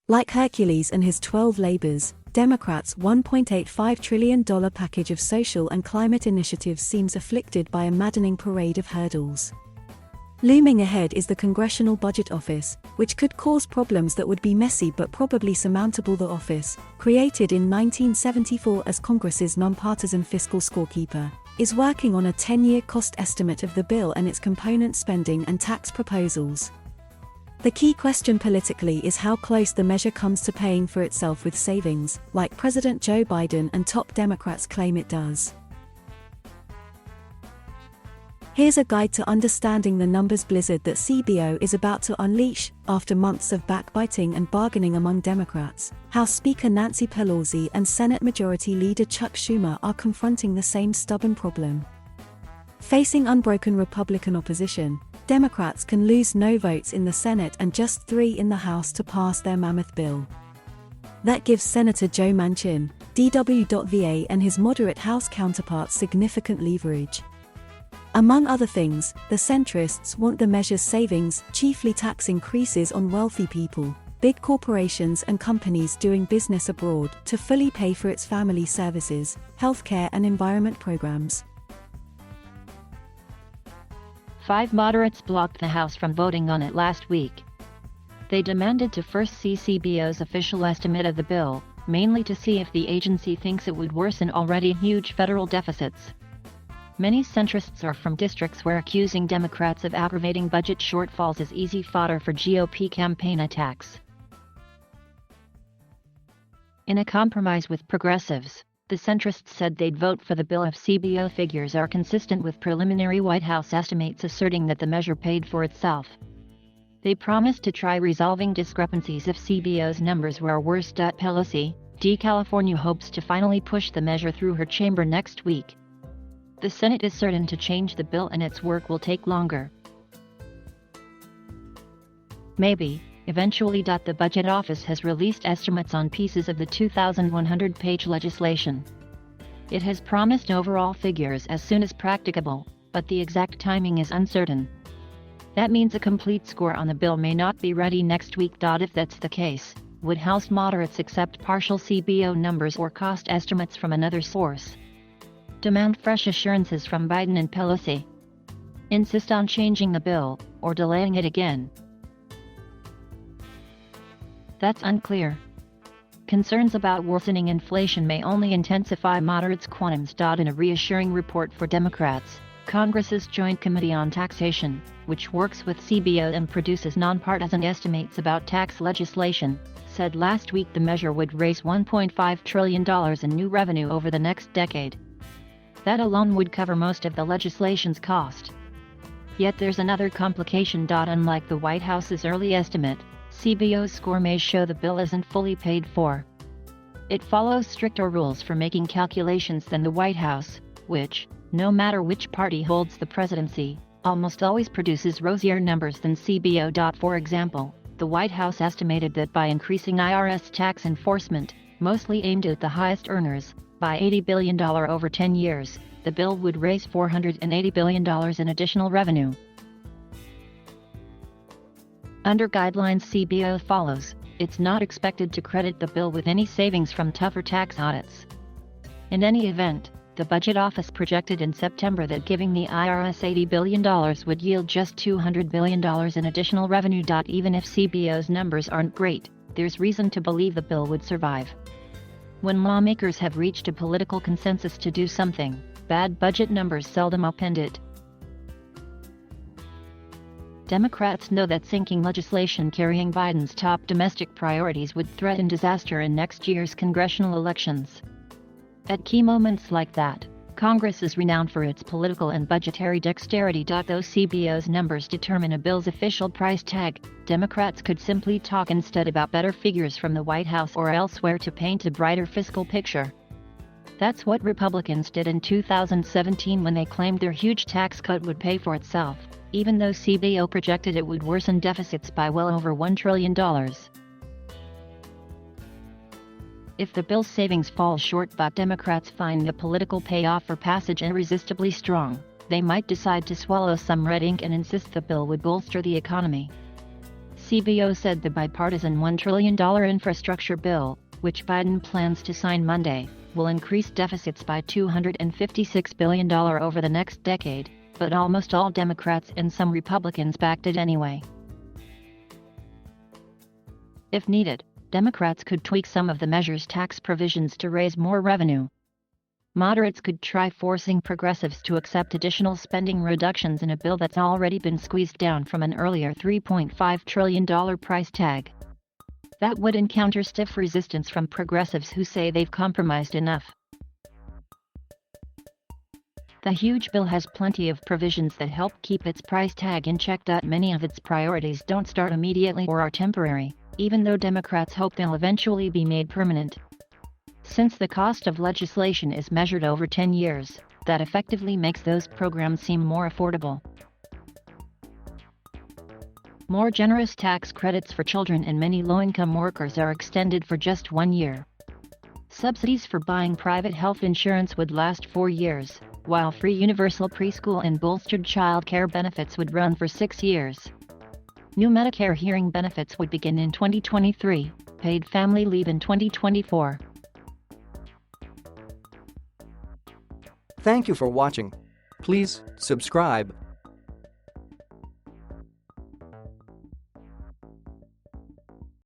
Like Hercules and his 12 labors, Democrats' $1.85 trillion package of social and climate initiatives seems afflicted by a maddening parade of hurdles. Looming ahead is the Congressional Budget Office, which could cause problems that would be messy but probably surmountable. The office, created in 1974 as Congress's nonpartisan fiscal scorekeeper, is working on a 10-year cost estimate of the bill and its component spending and tax proposals. The key question politically is how close the measure comes to paying for itself with savings, like President Joe Biden and top Democrats claim it does. Here's a guide to understanding the numbers blizzard that CBO is about to unleash. After months of backbiting and bargaining among Democrats, House Speaker Nancy Pelosi and Senate Majority Leader Chuck Schumer are confronting the same stubborn problem. Facing unbroken Republican opposition, Democrats can lose no votes in the Senate and just 3 in the House to pass their mammoth bill. That gives Senator Joe Manchin, DW.VA, and his moderate House counterparts significant leverage. Among other things, the centrists want the measure's savings, chiefly tax increases on wealthy people, big corporations and companies doing business abroad, to fully pay for its family services, healthcare and environment programs. 5 moderates blocked the House from voting on it last week. They demanded to first see CBO's official estimate of the bill, mainly to see if the agency thinks it would worsen already huge federal deficits. Many centrists are from districts where accusing Democrats of aggravating budget shortfalls is easy fodder for GOP campaign attacks. In a compromise with progressives, the centrists said they'd vote for the bill if CBO figures are consistent with preliminary White House estimates asserting that the measure paid for itself. They promised to try resolving discrepancies if CBO's numbers were worse. Pelosi, California hopes to finally push the measure through her chamber next week. The Senate is certain to change the bill and its work will take longer. Maybe, eventually. The Budget Office has released estimates on pieces of the 2,100-page legislation. It has promised overall figures as soon as practicable, but the exact timing is uncertain. That means a complete score on the bill may not be ready next week. If that's the case, would House moderates accept partial CBO numbers or cost estimates from another source? Demand fresh assurances from Biden and Pelosi? Insist on changing the bill, or delaying it again? That's unclear. Concerns about worsening inflation may only intensify moderates' qualms. In a reassuring report for Democrats, Congress's Joint Committee on Taxation, which works with CBO and produces nonpartisan estimates about tax legislation, said last week the measure would raise $1.5 trillion in new revenue over the next decade. That alone would cover most of the legislation's cost. Yet there's another complication. Unlike the White House's early estimate, CBO's score may show the bill isn't fully paid for. It follows stricter rules for making calculations than the White House, which, no matter which party holds the presidency, almost always produces rosier numbers than CBO. For example, the White House estimated that by increasing IRS tax enforcement, mostly aimed at the highest earners, by $80 billion over 10 years, the bill would raise $480 billion in additional revenue. Under guidelines CBO follows, it's not expected to credit the bill with any savings from tougher tax audits. In any event, the Budget Office projected in September that giving the IRS $80 billion would yield just $200 billion in additional revenue. Even if CBO's numbers aren't great, there's reason to believe the bill would survive. When lawmakers have reached a political consensus to do something, bad budget numbers seldom upend it. Democrats know that sinking legislation carrying Biden's top domestic priorities would threaten disaster in next year's congressional elections. At key moments like that, Congress is renowned for its political and budgetary dexterity. Though CBO's numbers determine a bill's official price tag, Democrats could simply talk instead about better figures from the White House or elsewhere to paint a brighter fiscal picture. That's what Republicans did in 2017 when they claimed their huge tax cut would pay for itself, even though CBO projected it would worsen deficits by well over $1 trillion. If the bill's savings fall short but Democrats find the political payoff for passage irresistibly strong, they might decide to swallow some red ink and insist the bill would bolster the economy. CBO said the bipartisan $1 trillion infrastructure bill, which Biden plans to sign Monday, will increase deficits by $256 billion over the next decade, but almost all Democrats and some Republicans backed it anyway. If needed, Democrats could tweak some of the measure's tax provisions to raise more revenue. Moderates could try forcing progressives to accept additional spending reductions in a bill that's already been squeezed down from an earlier $3.5 trillion price tag. That would encounter stiff resistance from progressives who say they've compromised enough. The huge bill has plenty of provisions that help keep its price tag in check. Many of its priorities don't start immediately or are temporary, even though Democrats hope they'll eventually be made permanent. Since the cost of legislation is measured over 10 years, that effectively makes those programs seem more affordable. More generous tax credits for children and many low-income workers are extended for just 1 year. Subsidies for buying private health insurance would last 4 years, while free universal preschool and bolstered child care benefits would run for 6 years. New Medicare hearing benefits would begin in 2023, paid family leave in 2024. Thank you for watching. Please subscribe.